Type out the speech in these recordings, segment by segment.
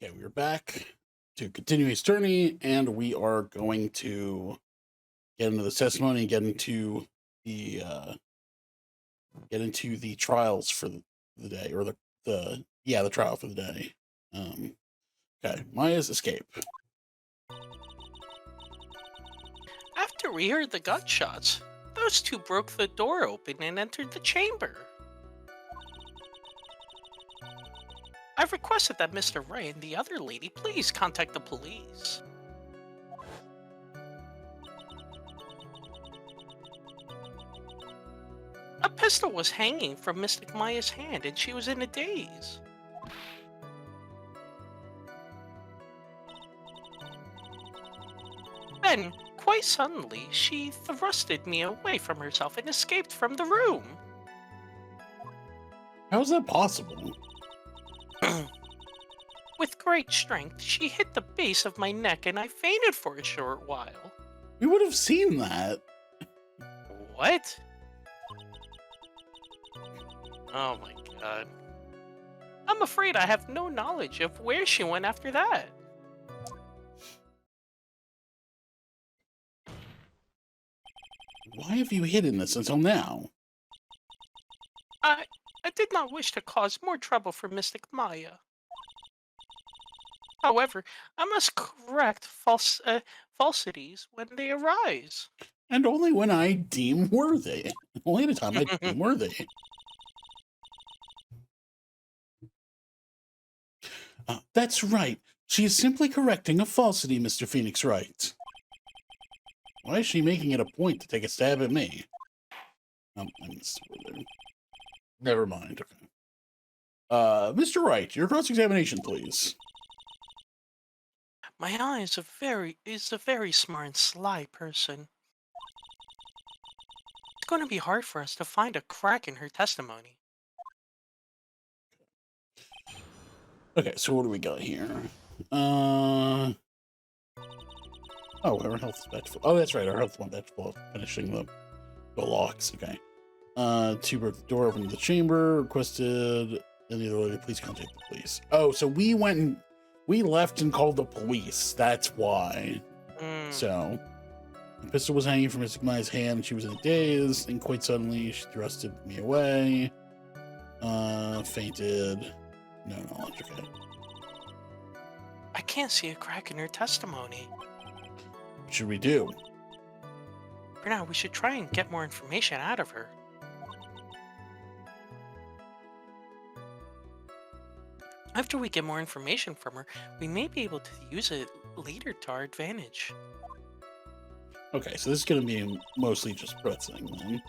Okay, we're back to continue his journey, and we are going to get into the testimony and the get into the trials for the day, or the trial for the day. Okay, Maya's escape. After we heard the gunshots, those two broke the door open and entered the chamber. I've requested that Mr. Ray and the other lady please contact the police. A pistol was hanging from Mystic Maya's hand and she was in a daze. Then, quite suddenly, she thrusted me away from herself and escaped from the room. How is that possible? With great strength, she hit the base of my neck and I fainted for a short while. We would have seen that. What? Oh my god. I'm afraid I have no knowledge of where she went after that. Why have you hidden this until now? I I did not wish to cause more trouble for Mystic Maya. However, I must correct falsities when they arise. And only when I deem worthy. Only at a time I deem worthy. That's right. She is simply correcting a falsity, Mr. Phoenix Wright. Why is she making it a point to take a stab at me? Never mind. Okay. Mr. Wright, your cross-examination, please. My eye is a very smart and sly person. It's going to be hard for us to find a crack in her testimony. Okay, so what do we got here? Oh, our health is back to full. Oh, that's right, our health went back to full. Finishing the locks. Okay. To broke the door open to the chamber, requested any other lady, please contact the police. Oh, so we left and called the police. That's why. So the pistol was hanging from Mystic Maya's hand. She was in a daze, and quite suddenly she thrusted me away. Fainted. No knowledge. Okay. I can't see a crack in her testimony. What should we do? For now, we should try and get more information out of her. After we get more information from her, we may be able to use it later to our advantage. Okay, so this is going to be mostly just pretzing then.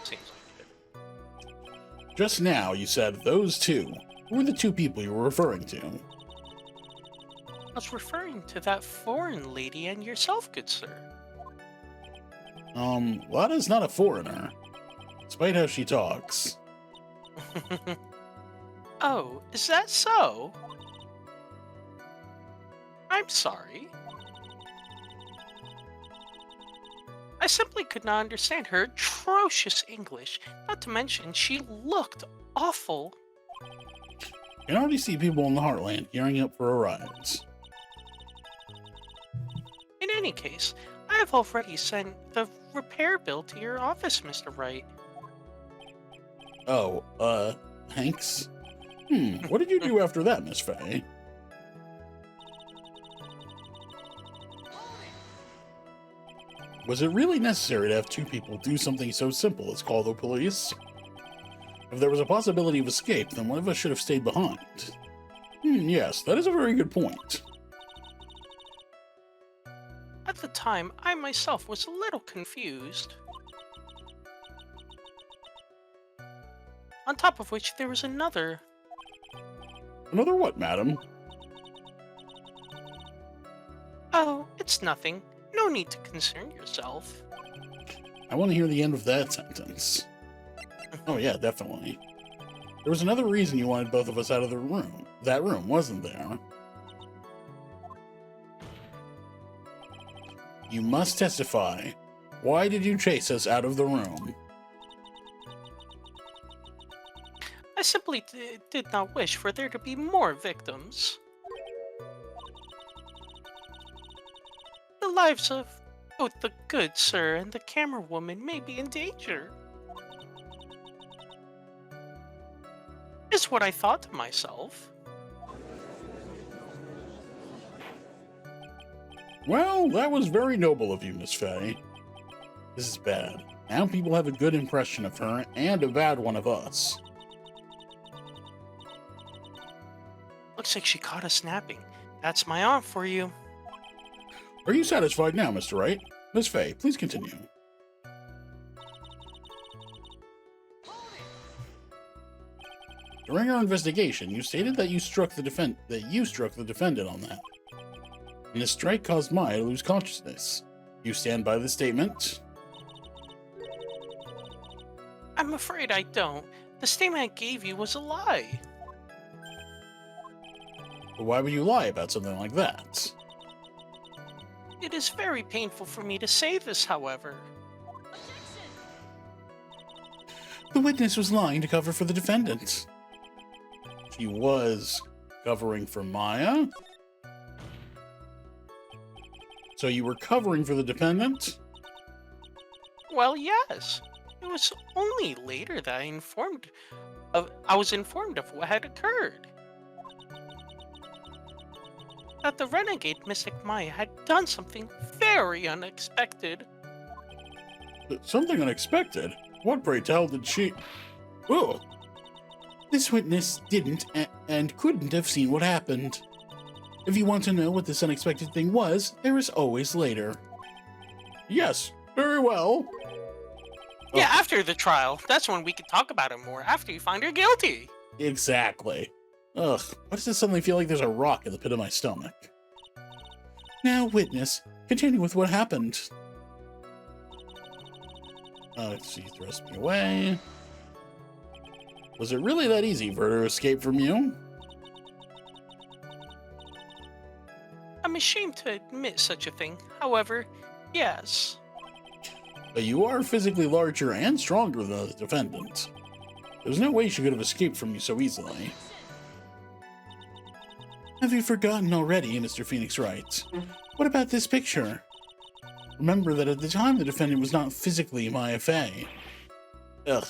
Seems like it. Just now, you said those two. Who were the two people you were referring to? I was referring to that foreign lady and yourself, good sir. Lana's not a foreigner, despite how she talks. Oh, is that so? I'm sorry. I simply could not understand her atrocious English, not to mention she looked awful. You can already see people in the Heartland gearing up for a rise. In any case, I have already sent the repair bill to your office, Mr. Wright. Oh, thanks. What did you do after that, Miss Faye? Was it really necessary to have two people do something so simple as call the police? If there was a possibility of escape, then one of us should have stayed behind. Yes, that is a very good point. At the time, I myself was a little confused. On top of which, there was another. Another what, madam? Oh, it's nothing. No need to concern yourself. I want to hear the end of that sentence. Oh yeah, definitely. There was another reason you wanted both of us out of the room. That room, wasn't there? You must testify. Why did you chase us out of the room? I simply did not wish for there to be more victims. The lives of both the good sir and the camera woman may be in danger, is what I thought to myself. Well, that was very noble of you, Miss Fay. This is bad. Now people have a good impression of her and a bad one of us. Looks like she caught us napping. That's my aunt for you. Are you satisfied now, Mr. Wright? Miss Fay, please continue. During our investigation, you stated that you struck the defendant on that. And this strike caused Maya to lose consciousness. You stand by the statement? I'm afraid I don't. The statement I gave you was a lie. But why would you lie about something like that? It is very painful for me to say this, however. The witness was lying to cover for the defendant. She was covering for Maya? So you were covering for the defendant? Well, yes. It was only later that I was informed of what had occurred. That the renegade Mystic Maya had done something very unexpected. Something unexpected? What, pray tell, did she... Oh! This witness didn't and couldn't have seen what happened. If you want to know what this unexpected thing was, there is always later. Yes, very well. Yeah, after the trial. That's when we can talk about it more, after you find her guilty. Exactly. Ugh, why does it suddenly feel like there's a rock in the pit of my stomach? Now, witness, continue with what happened. She thrust me away. Was it really that easy for her to escape from you? I'm ashamed to admit such a thing. However, yes. But you are physically larger and stronger than the defendant. There's no way she could have escaped from you so easily. Have you forgotten already, Mr. Phoenix Wright? What about this picture? Remember that at the time the defendant was not physically Maya Fey. Ugh.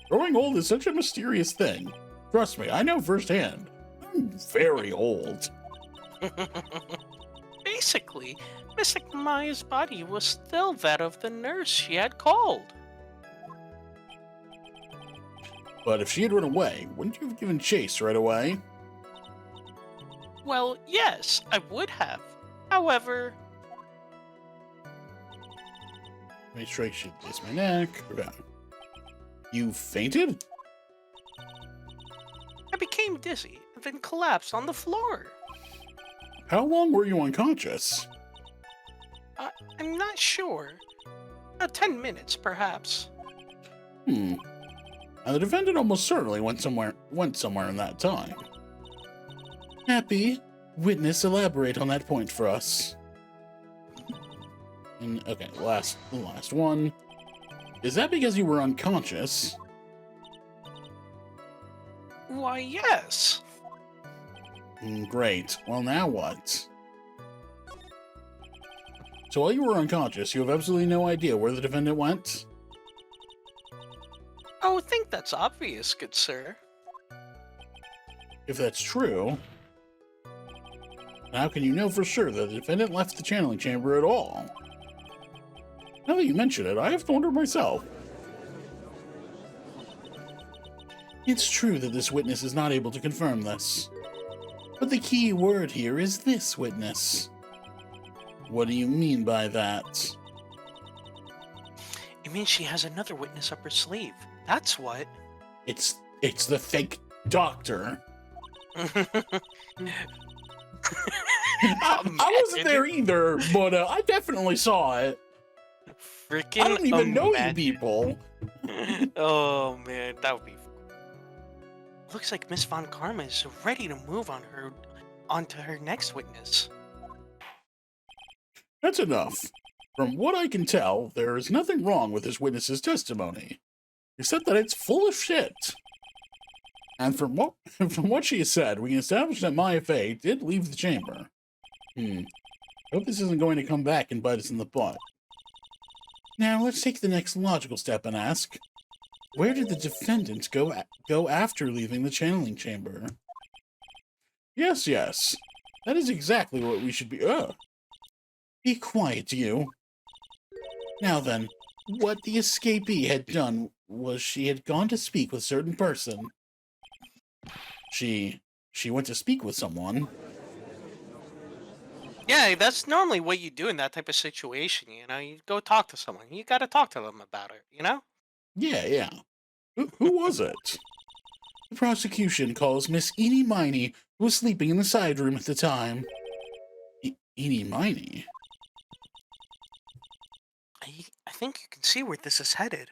Growing old is such a mysterious thing. Trust me, I know firsthand. I'm very old. Basically, Mystic Maya's body was still that of the nurse she had called. But if she had run away, wouldn't you have given chase right away? Well, yes, I would have. However, My strike should place my neck. Okay. You fainted? I became dizzy and then collapsed on the floor. How long were you unconscious? I'm not sure. 10 minutes, perhaps. Now the defendant almost certainly went somewhere in that time. Happy, witness, elaborate on that point for us. And okay, the last one. Is that because you were unconscious? Why, yes. Great. Well, now what? So while you were unconscious, you have absolutely no idea where the defendant went? I would think that's obvious, good sir. If that's true, how can you know for sure that the defendant left the channeling chamber at all? Now that you mention it, I have to wonder myself. It's true that this witness is not able to confirm this. But the key word here is this witness. What do you mean by that? It means she has another witness up her sleeve. That's what. It's the fake doctor. I wasn't there either, but I definitely saw it. Freaking I don't even know you people. Oh man, that would be. Looks like Miss Von Karma is ready to move onto her next witness. That's enough. From what I can tell, there is nothing wrong with this witness's testimony. except that it's full of shit. And from what she said, we can establish that Maya Fey did leave the chamber. Hope this isn't going to come back and bite us in the butt. Now, let's take the next logical step and ask, where did the defendant go after leaving the channeling chamber? Yes. That is exactly what we should be. Be quiet, you. Now then, what the escapee had done was she had gone to speak with a certain person. She went to speak with someone. Yeah, that's normally what you do in that type of situation. You know, you go talk to someone. You got to talk to them about it. You know. Yeah. Who was it? The prosecution calls Miss Eenie Miney, who was sleeping in the side room at the time. Eenie Miney? I think you can see where this is headed.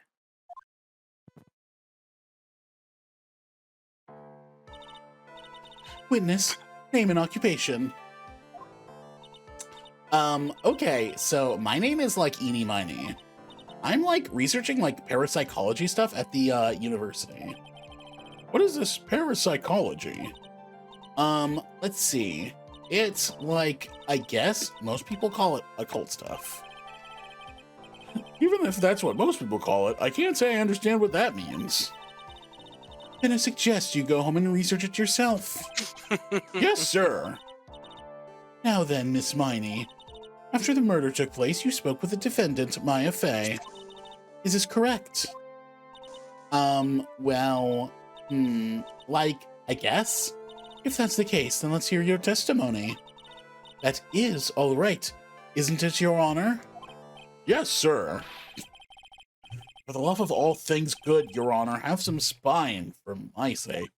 Witness, name and occupation. Okay, so my name is like Eenie Miney. I'm like researching like parapsychology stuff at the university. What is this parapsychology? Let's see. It's like, I guess most people call it occult stuff. Even if that's what most people call it, I can't say I understand what that means. Then I suggest you go home and research it yourself. Yes, sir. Now then, Miss Miney, after the murder took place, you spoke with the defendant, Maya Fey. Is this correct? Well, like, I guess? If that's the case, then let's hear your testimony. That is all right, isn't it, Your Honor? Yes, sir. For the love of all things good, Your Honor, have some spine, for my sake.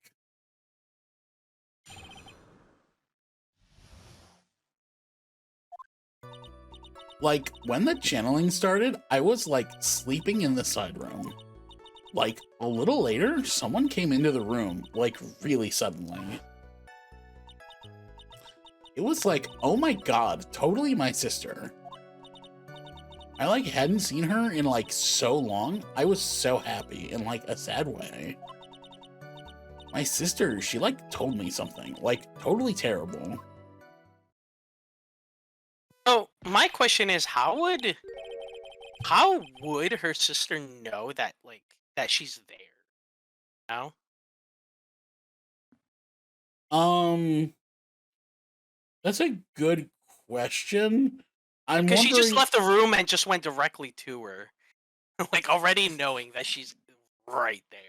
Like, when the channeling started, I was, like, sleeping in the side room. Like, a little later, someone came into the room, like, really suddenly. It was like, oh my god, totally my sister. I, like, hadn't seen her in, like, so long. I was so happy in, like, a sad way. My sister, she, like, told me something, like, totally terrible. Oh, my question is, how would her sister know that that she's there? No, That's a good question. I'm because she just wondering. left the room and just went directly to her, like already knowing that she's right there.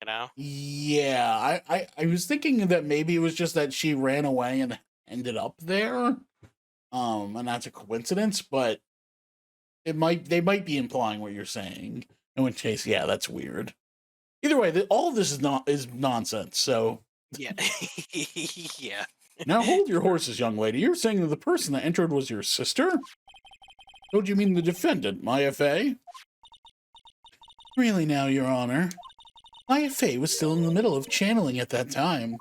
You know? Yeah, I was thinking that maybe it was just that she ran away and ended up there. And that's a coincidence, but they might be implying what you're saying. In which case, yeah, that's weird. Either way, all of this is nonsense. So Yeah, yeah. now hold your horses, young lady. You're saying that the person that entered was your sister? Oh, do you mean the defendant, Maya Fey? Really now, Your Honor. Maya Fey was still in the middle of channeling at that time.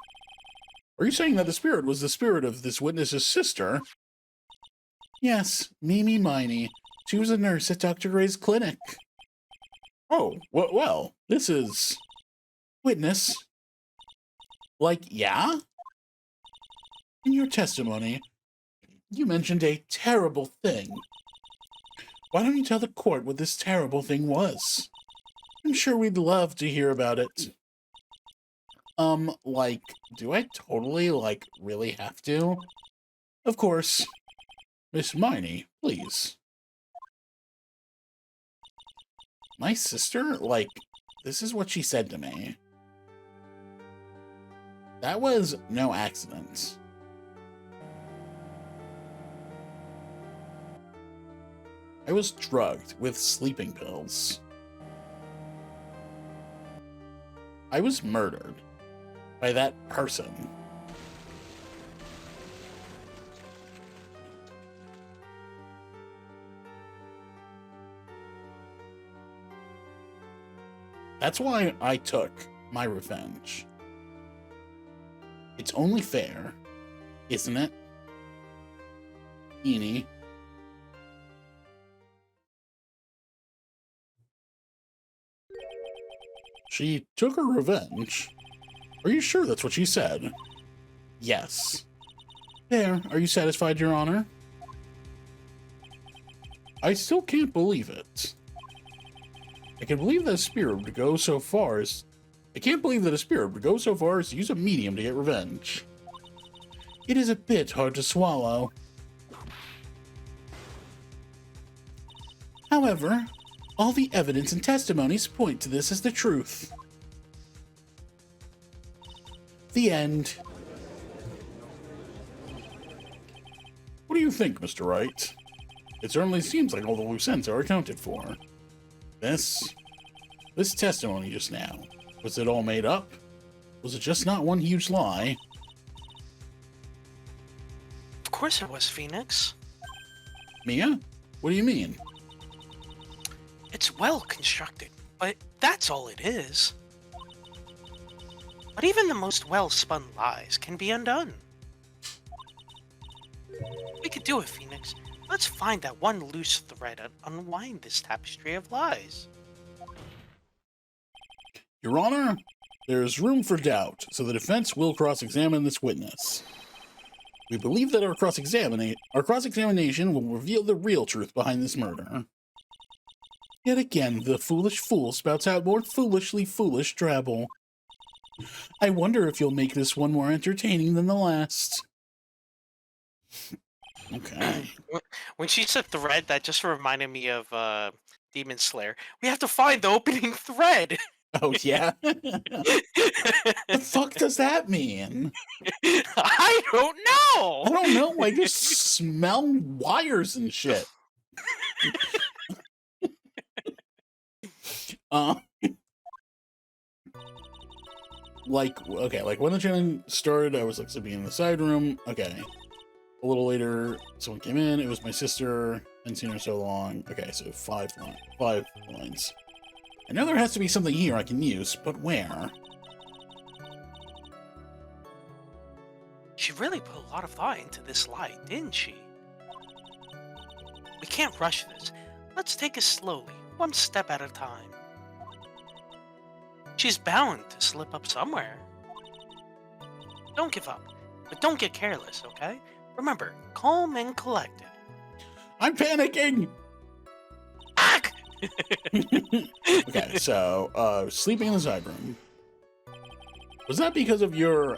Are you saying that the spirit was the spirit of this witness's sister? Yes, Mimi Miney. She was a nurse at Dr. Gray's clinic. Oh, well, this is... Witness. Like, yeah? In your testimony, you mentioned a terrible thing. Why don't you tell the court what this terrible thing was? I'm sure we'd love to hear about it. Like, do I totally, like, really have to? Of course. Miss Miney, please. My sister, like, this is what she said to me. That was no accident. I was drugged with sleeping pills. I was murdered by that person. That's why I took my revenge. It's only fair, isn't it? Eenie. She took her revenge. Are you sure that's what she said? Yes. There, are you satisfied, Your Honor? I still can't believe it. I can't believe that a spirit would go so far as to use a medium to get revenge. It is a bit hard to swallow. However, all the evidence and testimonies point to this as the truth. The end. What do you think, Mr. Wright? It certainly seems like all the loose ends are accounted for. This testimony just now, was it all made up? Was it just not one huge lie? Of course it was, Phoenix. Mia? What do you mean? It's well constructed, but that's all it is. But even the most well-spun lies can be undone. We could do it, Phoenix. Let's find that one loose thread and unwind this tapestry of lies. Your Honor, there is room for doubt, so the defense will cross-examine this witness. We believe that our cross-examination will reveal the real truth behind this murder. Yet again, the foolish fool spouts out more foolishly foolish drabble. I wonder if you'll make this one more entertaining than the last. Okay. When she said thread, that just reminded me of Demon Slayer. We have to find the opening thread. Oh, yeah? The fuck does that mean? I don't know. I don't know. I just smell wires and shit. Like when the training started, I was like sleeping in the side room. Okay. A little later, someone came in. It was my sister. Hadn't seen her so long. Okay, so 5 lines. I know there has to be something here I can use, but where? She really put a lot of thought into this lie, didn't she? We can't rush this. Let's take it slowly, one step at a time. She's bound to slip up somewhere. Don't give up, but don't get careless, okay? Remember, calm and collected. I'm panicking! Ack! Okay, so, sleeping in the side room. Was that because of your,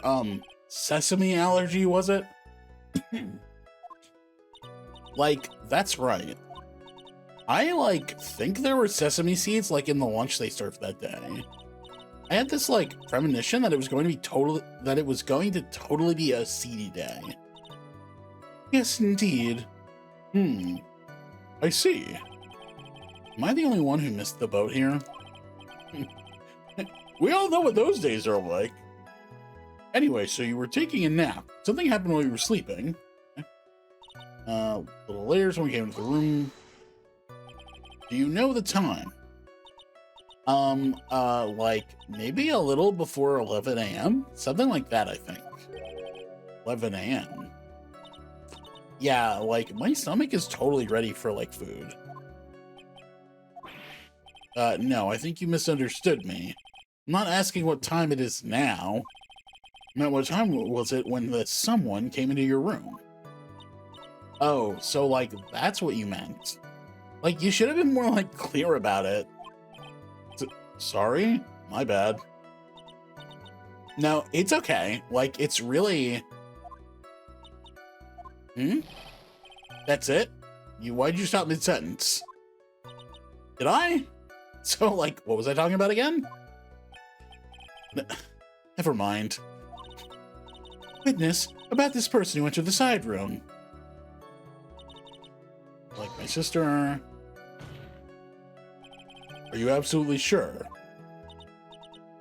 sesame allergy, was it? Like, that's right. I, think there were sesame seeds, in the lunch they served that day. I had this, premonition that it was going to totally be a seedy day. Yes, indeed. I see. Am I the only one who missed the boat here? We all know what those days are like. Anyway, so you were taking a nap. Something happened while you were sleeping. A little later, someone came into the room. Do you know the time? Maybe a little before 11 a.m.? Something like that, I think. 11 a.m. Yeah, my stomach is totally ready for, food. No, I think you misunderstood me. I'm not asking what time it is now. I meant what time was it when the someone came into your room? Oh, so, that's what you meant. You should have been more, clear about it. Sorry? My bad. No, it's okay. It's really... That's it? Why'd you stop mid-sentence? Did I? So, what was I talking about again? Never mind. Witness, about this person who entered the side room. My sister... Are you absolutely sure?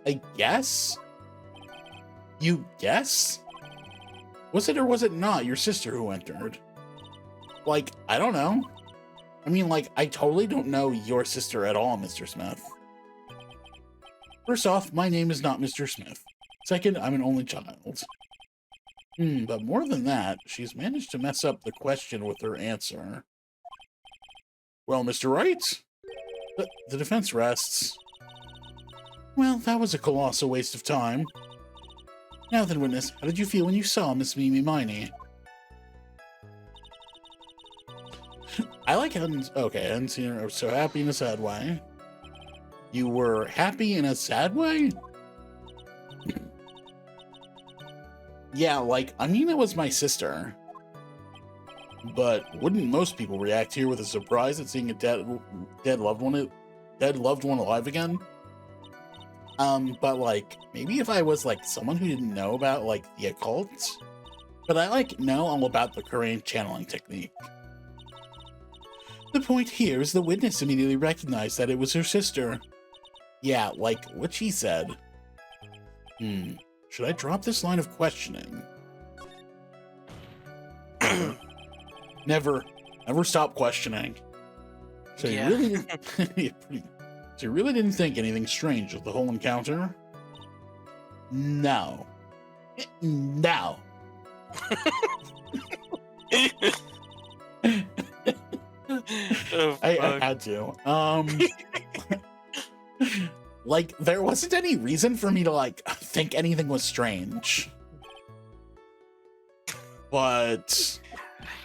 I guess? You guess? Was it or was it not your sister who entered? I don't know. I mean, I totally don't know your sister at all, Mr. Smith. First off, my name is not Mr. Smith. Second, I'm an only child. But more than that, she's managed to mess up the question with her answer. Well, Mr. Wright? The defense rests. Well, that was a colossal waste of time. Now then, witness, how did you feel when you saw Miss Mimi Miney? I like hadn't. Okay, I hadn't seen her so happy in a sad way. You were happy in a sad way? Yeah, like, I mean, it was my sister. But wouldn't most people react here with a surprise at seeing a dead loved one alive again? But like, maybe if I was like someone who didn't know about like the occult, but I like know all about the Korean channeling technique. The point here is the witness immediately recognized that it was her sister. Yeah, like what she said. Should I drop this line of questioning? Never stop questioning. So Yeah. you really didn't, so you really didn't think anything strange with the whole encounter? No. No. Oh, I fuck. had to. Like, there wasn't any reason for me to, like, think anything was strange. But...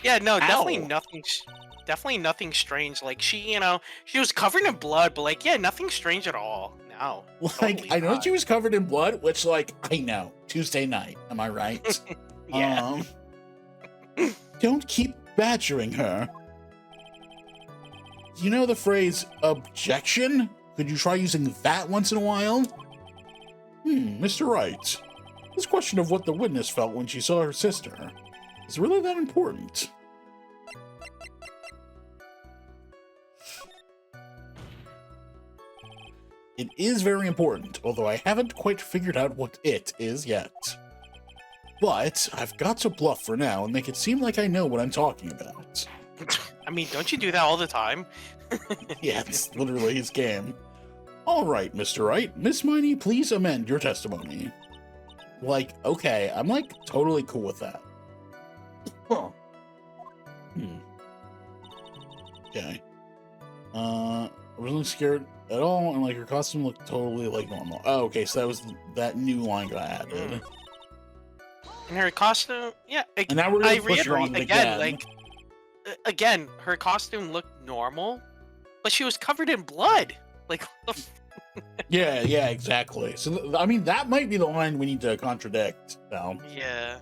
Yeah, no, definitely Ow. nothing. Definitely nothing strange. Like she, she was covered in blood, but like, yeah, nothing strange at all. No, Like, totally I know not. she was covered in blood, which, like, I know. Tuesday night, am I right? Yeah. Don't keep badgering her. You know the phrase, objection? Could you try using that once in a while? Mr. Wright. This question of what the witness felt when she saw her sister is really that important. It is very important, although I haven't quite figured out what it is yet. But I've got to bluff for now and make it seem like I know what I'm talking about. I mean, don't you do that all the time? Yeah, it's literally his game. All right, Mr. Wright. Miss Miney, please amend your testimony. Like, okay, I'm like totally cool with that. Huh. Okay. I wasn't scared at all, and like her costume looked totally like normal. Oh, okay, so that was that new line got added. And her costume, yeah. And now we're I gonna push her on reiterate it again, again. like, again, her costume looked normal, but she was covered in blood. Like, what the Yeah, exactly. So, I mean, that might be the line we need to contradict now. yeah.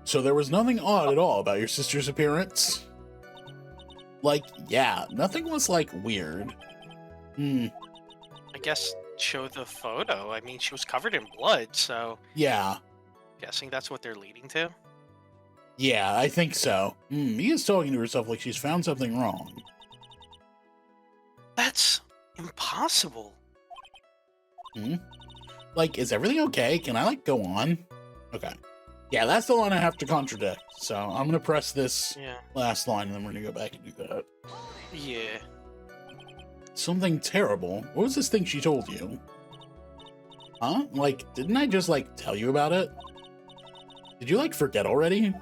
So there was nothing odd at all about your sister's appearance? Like, yeah, nothing was, like, weird. I guess show the photo. I mean, she was covered in blood, so Yeah. guessing that's what they're leading to. Yeah, I think so. Mia's talking to herself like she's found something wrong. That's impossible. Like, is everything okay? Can I, like, go on? Okay. Yeah, that's the line I have to contradict. So I'm gonna press this Yeah. last line, and then we're gonna go back and do that. Yeah. Something terrible? What was this thing she told you? Huh? Like, didn't I just, like, tell you about it? Did you, like, forget already?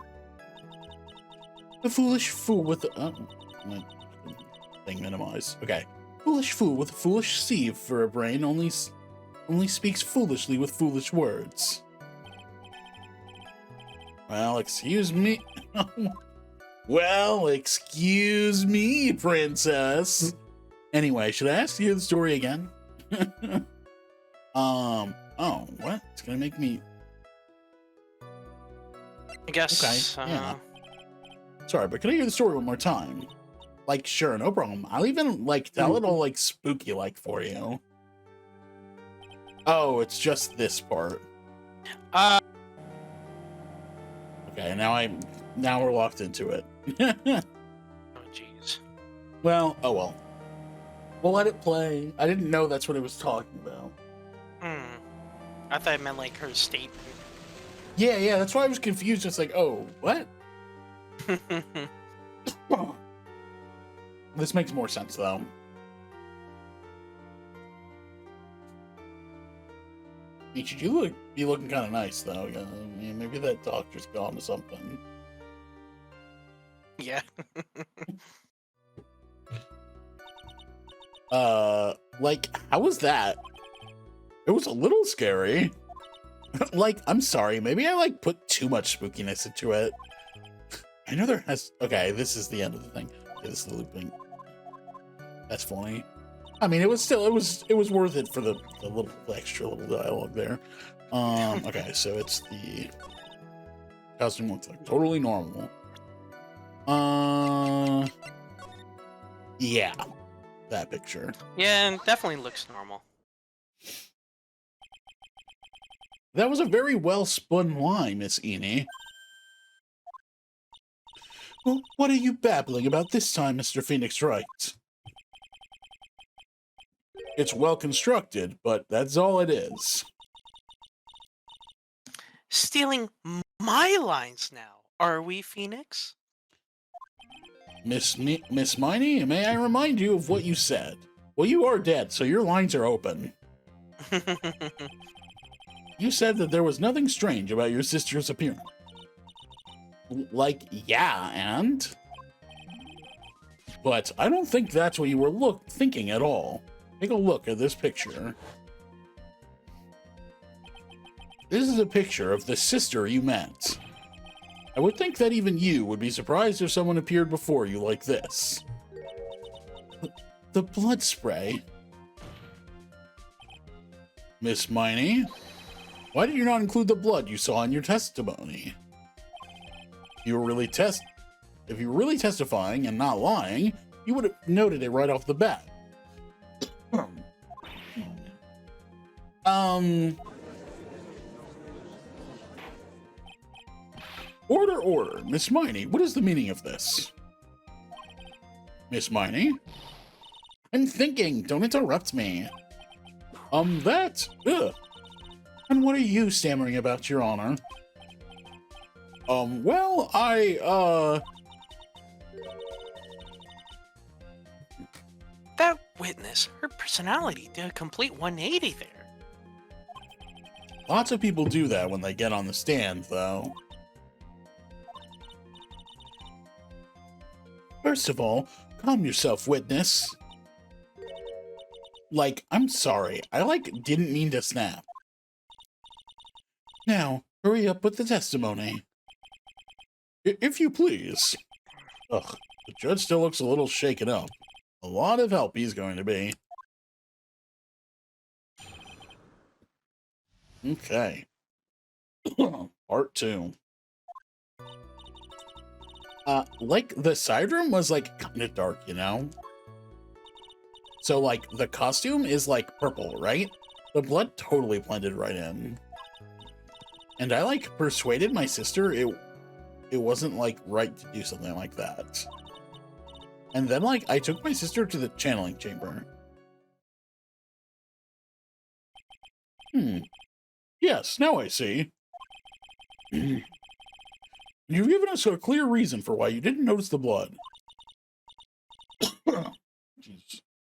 The foolish fool with the... thing minimized. Okay. Foolish fool with a foolish sieve for a brain only speaks foolishly with foolish words. Well, excuse me. Well, excuse me, princess. Anyway, should I ask you the story again? Oh, what? It's gonna make me... I guess. Okay, yeah. Sorry, but can I hear the story one more time? Like, sure, no problem. I'll even, like, tell it all, like, spooky-like for you. Oh, it's just this part. Okay, now we're locked into it. Oh, jeez. Well, oh well. We'll let it play. I didn't know that's what it was talking about. I thought it meant like her statement. Yeah, that's why I was confused. It's like, oh, what? This makes more sense, though. You be looking kind of nice, though. Yeah, I mean, maybe that doctor's gone to something. Yeah. Like, how was that? It was a little scary. Like, I'm sorry, maybe I like put too much spookiness into it. I know there has. Okay, this is the end of the thing. Okay, this is the looping. That's funny. I mean, it was still it was worth it for the little extra little dialogue there. Okay, so it's the costume looks like totally normal. Yeah, that picture. Yeah, it definitely looks normal. That was a very well spun lie, Miss Eni. Well, what are you babbling about this time, Mr. Phoenix Wright? It's well constructed, but that's all it is. Stealing my lines now, are we, Phoenix? Miss Miney, may I remind you of what you said? Well, you are dead, so your lines are open. You said that there was nothing strange about your sister's appearance. Like, yeah, and? But I don't think that's what you were thinking at all. Take a look at this picture. This is a picture of the sister you met. I would think that even you would be surprised if someone appeared before you like this. The blood spray. Miss Miney, why did you not include the blood you saw in your testimony? If you were really testifying and not lying, you would have noted it right off the bat. Order, Miss Miney, what is the meaning of this? Miss Miney? I'm thinking, don't interrupt me. That? Ugh. And what are you stammering about, Your Honor? Well, That witness, her personality did a complete 180 there. Lots of people do that when they get on the stand, though. First of all, calm yourself, witness. Like, I'm sorry, I, didn't mean to snap. Now, hurry up with the testimony. If you please. Ugh, the judge still looks a little shaken up. A lot of help he's going to be. Okay. Part 2. The side room was, kind of dark, you know? So, the costume is, purple, right? The blood totally blended right in. And I, persuaded my sister it wasn't, right to do something like that. And then, I took my sister to the channeling chamber. Yes, now I see. You've given us a clear reason for why you didn't notice the blood.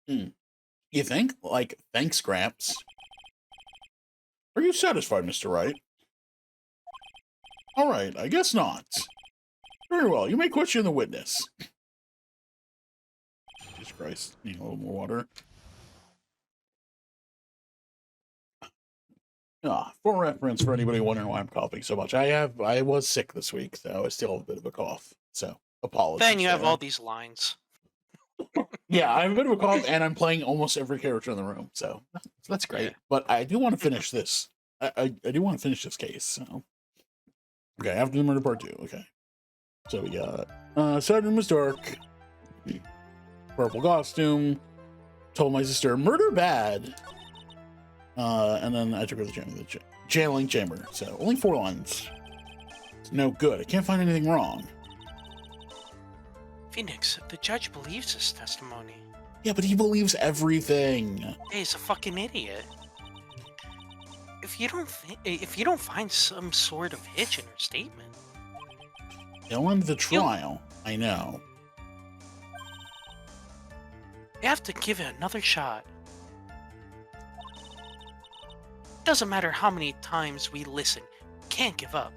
You think? Thanks, Gramps. Are you satisfied, Mr. Wright? All right, I guess not. Very well, you may question the witness. Jesus Christ, need a little more water. For reference, for anybody wondering why I'm coughing so much, I was sick this week, so I still have a bit of a cough. So, apologies. Then you have all these lines. Yeah, I have a bit of a cough, and I'm playing almost every character in the room, so that's great. Yeah. But I do want to finish this. I do want to finish this case. So, okay, after the murder part 2. Okay, so we got side room was dark, purple costume. Told my sister murder bad. And then I took her to the channeling chamber. So only 4 lines. No good. I can't find anything wrong. Phoenix, the judge believes his testimony. Yeah, but he believes everything. Hey, he's a fucking idiot. If you don't find some sort of hitch in her statement, it'll end the trial. I know. You have to give it another shot. Doesn't matter how many times we listen. Can't give up.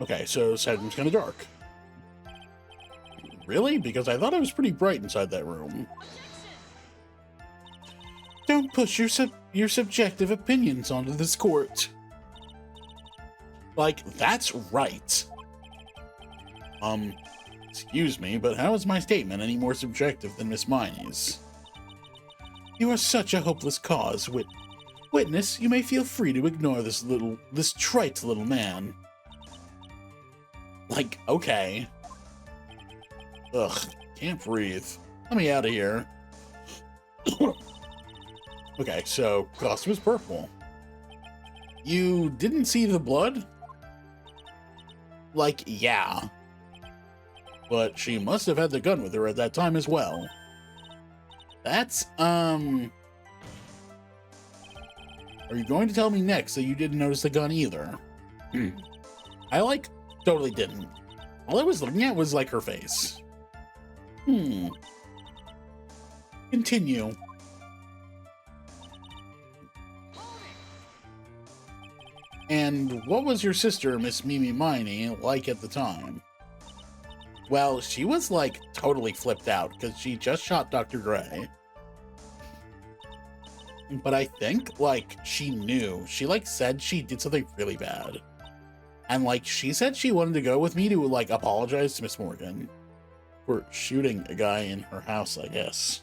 Okay, so side room's kind of dark. Really? Because I thought it was pretty bright inside that room. Don't push your subjective opinions onto this court. Like, that's right. Excuse me, but how is my statement any more subjective than Miss Miney's? You are such a hopeless cause, Witness, you may feel free to ignore this trite little man. Like, okay. Ugh, can't breathe. Let me out of here. Okay, so, costume is purple. You didn't see the blood? Like, yeah. But she must have had the gun with her at that time as well. That's, Are you going to tell me next that you didn't notice the gun either? I, like, totally didn't. All I was looking at was, like, her face. Continue. And what was your sister, Miss Mimi Miney, like at the time? Well, she was, like, totally flipped out, because she just shot Dr. Gray. But I think, like, she knew. She, like, said she did something really bad. And, like, she said she wanted to go with me to, like, apologize to Miss Morgan for shooting a guy in her house, I guess.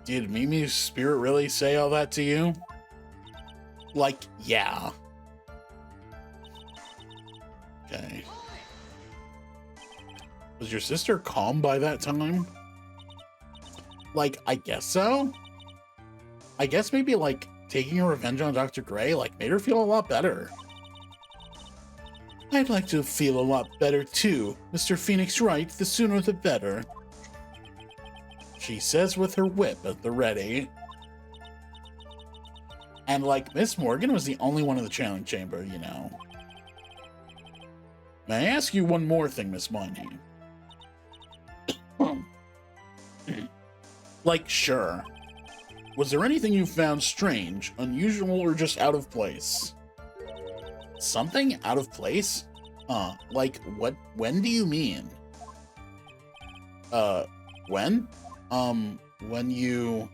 Did Mimi's spirit really say all that to you? Like, yeah. Okay. Was your sister calm by that time? Like, I guess so. I guess maybe, like, taking her revenge on Dr. Gray, like, made her feel a lot better. I'd like to feel a lot better, too. Mr. Phoenix right, the sooner the better. She says with her whip at the ready. And, like, Miss Morgan was the only one in the channeling chamber, you know. May I ask you one more thing, Miss Miney? Like, sure. Was there anything you found strange, unusual, or just out of place? Something out of place? Like, what? When do you mean? When? When you...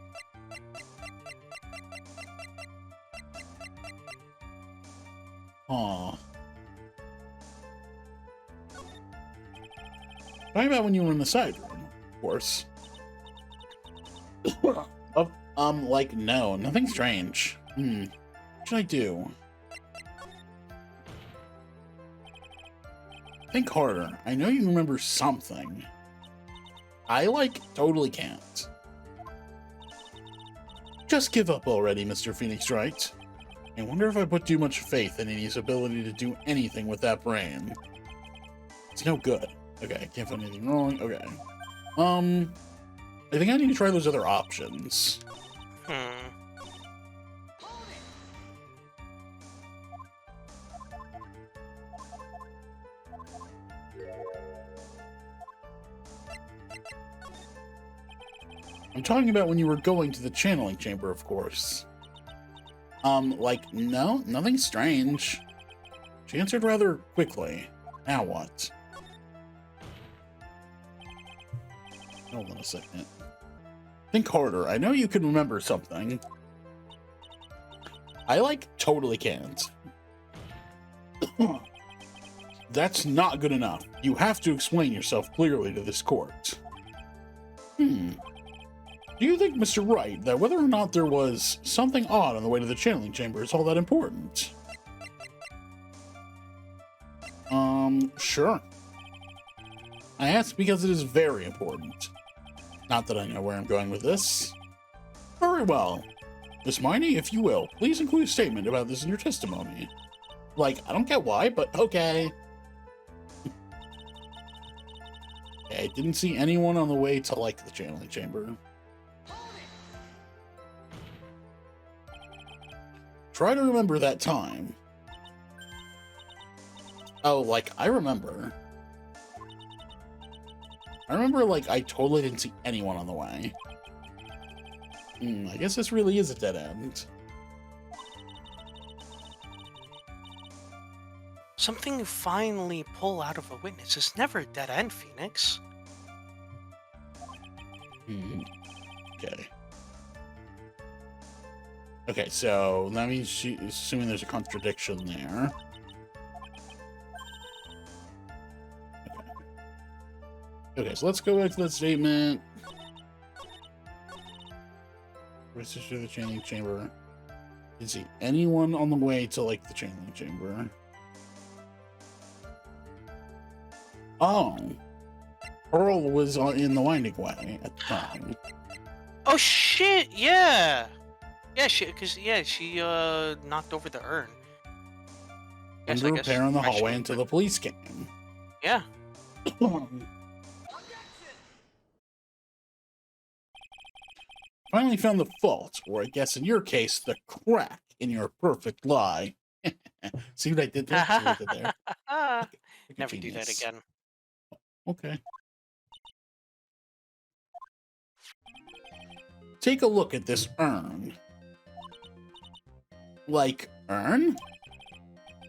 Talking about when you were in the side room, of course. Like, no, nothing strange. What should I do? Think harder. I know you remember something. I, like, totally can't. Just give up already, Mr. Phoenix Wright. I wonder if I put too much faith in his ability to do anything with that brain. It's no good. Okay, can't find anything wrong. Okay. I think I need to try those other options. I'm talking about when you were going to the channeling chamber, of course. Like, no, nothing strange. She answered rather quickly. Now what? Hold on a second. Think harder. I know you can remember something. I, like, totally can't. That's not good enough. You have to explain yourself clearly to this court. Do you think, Mr. Wright, that whether or not there was something odd on the way to the channeling chamber is all that important? Sure. I ask because it is very important. Not that I know where I'm going with this. Very well. Miss Miney, if you will, please include a statement about this in your testimony. Like, I don't get why, but okay. I didn't see anyone on the way to, like, the channeling chamber. Try to remember that time. Oh, like, I remember. Like, I totally didn't see anyone on the way. I guess this really is a dead end. Something you finally pull out of a witness is never a dead end, Phoenix. Okay. Okay, so that means she's assuming there's a contradiction there. Okay, so let's go back to that statement. Research through the channeling chamber. Didn't see anyone on the way to, like, the channeling chamber. Oh. Pearl was in the winding way at the time. Oh shit! Yeah, yeah. She knocked over the urn. Guess, Under repair in the I hallway should- until the police came. Yeah. Finally found the fault, or I guess in your case, the crack in your perfect lie. See what I did there? See what I did there? Never do that Genius. again. Okay. Take a look at this urn. Like, urn?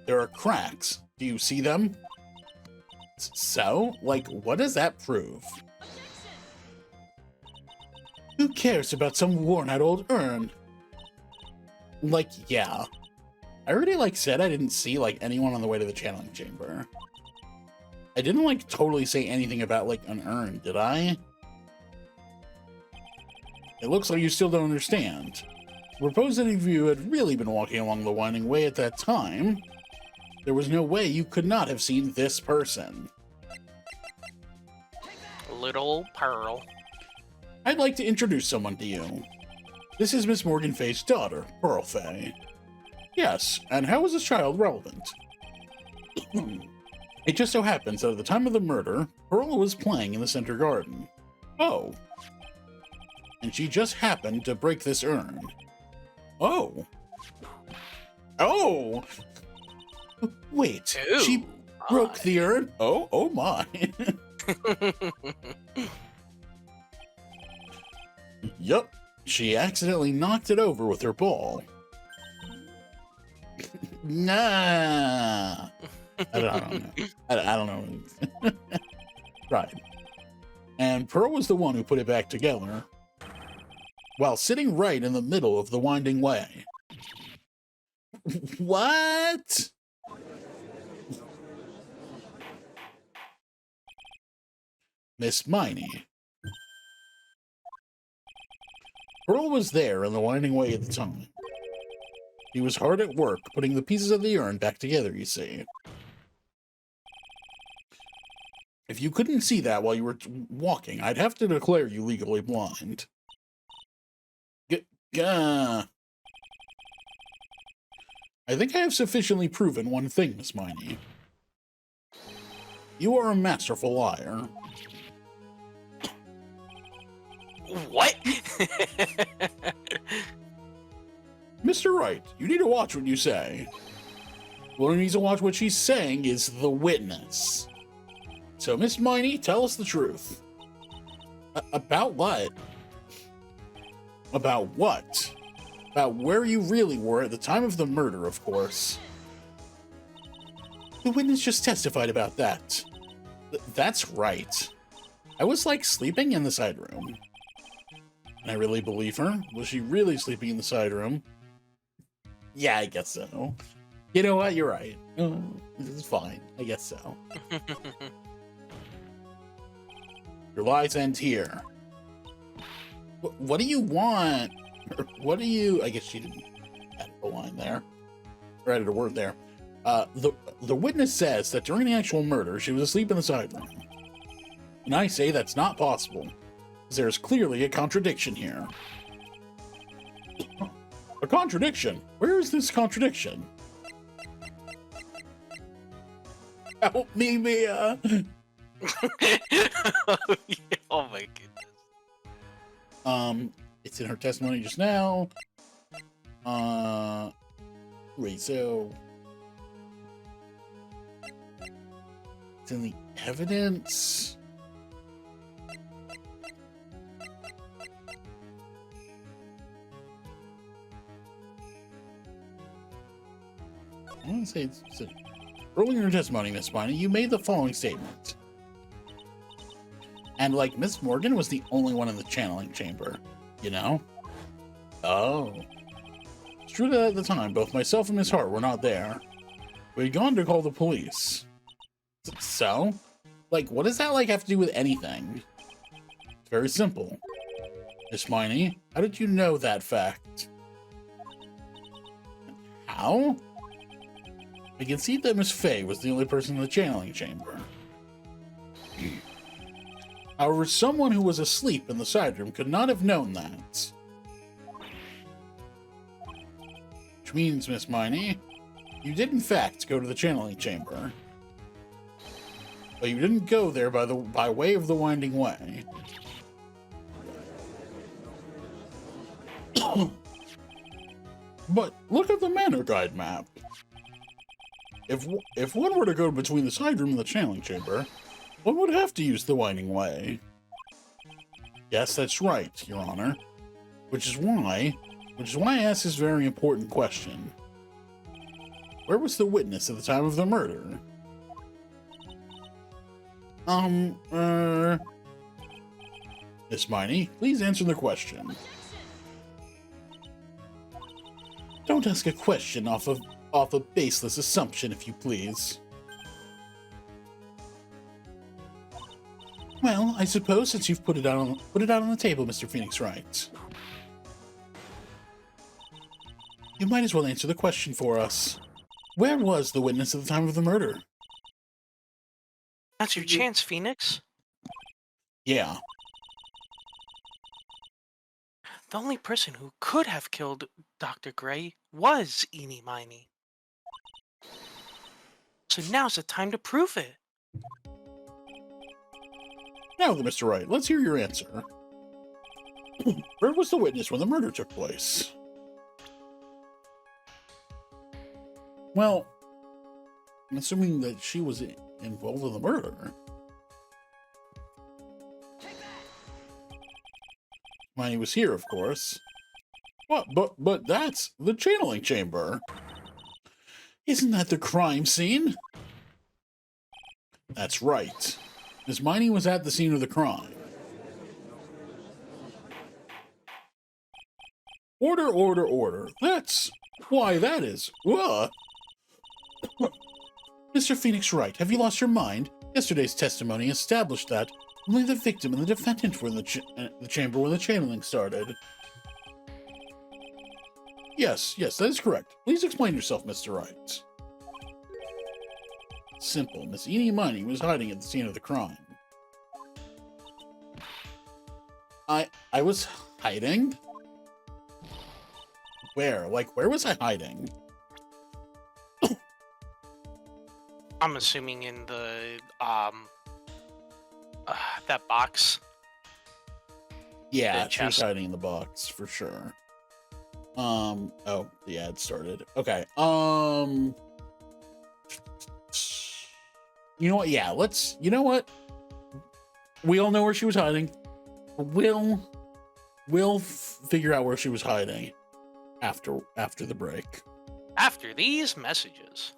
There are cracks. Do you see them? So? Like, what does that prove? Who cares about some worn-out old urn? Like, yeah. I already, like, said I didn't see, like, anyone on the way to the channeling chamber. I didn't, like, totally say anything about, like, an urn, did I? It looks like you still don't understand. Suppose that if you had really been walking along the winding way at that time, there was no way you could not have seen this person. Little Pearl. I'd like to introduce someone to you. This is Miss Morgan Fay's daughter, Pearl Fay. Yes, and how is this child relevant? It just so happens that at the time of the murder, Pearl was playing in the center garden. Oh. And she just happened to break this urn. Oh. Oh! Wait, Ooh, she broke the urn? Oh my. Yup, she accidentally knocked it over with her ball. Nah. I don't know. I don't know. Right. And Pearl was the one who put it back together, while sitting right in the middle of the winding way. What? Miss Miney. Pearl was there in the winding way at the time. He was hard at work putting the pieces of the urn back together, you see. If you couldn't see that while you were walking, I'd have to declare you legally blind. I think I have sufficiently proven one thing, Miss Miney. You are a masterful liar. What? Mr. Wright, you need to watch what you say. What needs to watch what she's saying is the witness. So, Miss Miney, tell us the truth. About what? About what? About where you really were at the time of the murder, of course. The witness just testified about that. That's right. I was, like, sleeping in the side room. And I really believe her. Was she really sleeping in the side room? Yeah, I guess so. You know what? You're right. This is fine. I guess so. Your lies end here. What do you want? What do you... I guess she didn't add a line there. Or added a word there. The witness says that during the actual murder, she was asleep in the side room. And I say that's not possible. There's clearly a contradiction here. A contradiction? Where is this contradiction? Help me, Mia! Oh my goodness. It's in her testimony just now. Wait, so... It's in the evidence? I want to say it's early in your testimony, Miss Miney, you made the following statement. And like Miss Morgan was the only one in the channeling chamber. You know? Oh. It's true that at the time, both myself and Miss Hart were not there. We had gone to call the police. So? Like, what does that, like, have to do with anything? It's very simple. Miss Miney, how did you know that fact? How? I can see that Miss Fay was the only person in the channeling chamber. However, someone who was asleep in the side room could not have known that. Which means, Miss Miney, you did in fact go to the channeling chamber. But you didn't go there by way of the winding way. But look at the manor guide map. If one were to go between the side room and the channeling chamber, one would have to use the winding way. Yes, that's right, Your Honor. Which is why I asked this very important question. Where was the witness at the time of the murder? Miss Miney, please answer the question. Don't ask a question off a baseless assumption, if you please. Well, I suppose since you've put it out on the table, Mr. Phoenix Wright, you might as well answer the question for us. Where was the witness at the time of the murder? That's your chance, Phoenix. Yeah. The only person who could have killed Dr. Gray was Eenie Miney. So now's the time to prove it. Now then, Mr. Wright, let's hear your answer. Where was the witness when the murder took place? Well, I'm assuming that she was involved in the murder. Miney was here, of course. But that's the channeling chamber. Isn't that the crime scene? That's right. Miss Miney was at the scene of the crime. Order, order, order. That's why that is. Mr. Phoenix Wright, have you lost your mind? Yesterday's testimony established that only the victim and the defendant were in the chamber when the channeling started. Yes, that is correct. Please explain yourself, Mr. Wright. Simple. Miss Eenie Miney was hiding at the scene of the crime. I was hiding? Where? Like, where was I hiding? I'm assuming in the that box. Yeah, she was hiding in the box for sure. Oh, the ad started. Okay. You know what? Yeah, you know what? We all know where she was hiding. We'll figure out where she was hiding after the break. After these messages.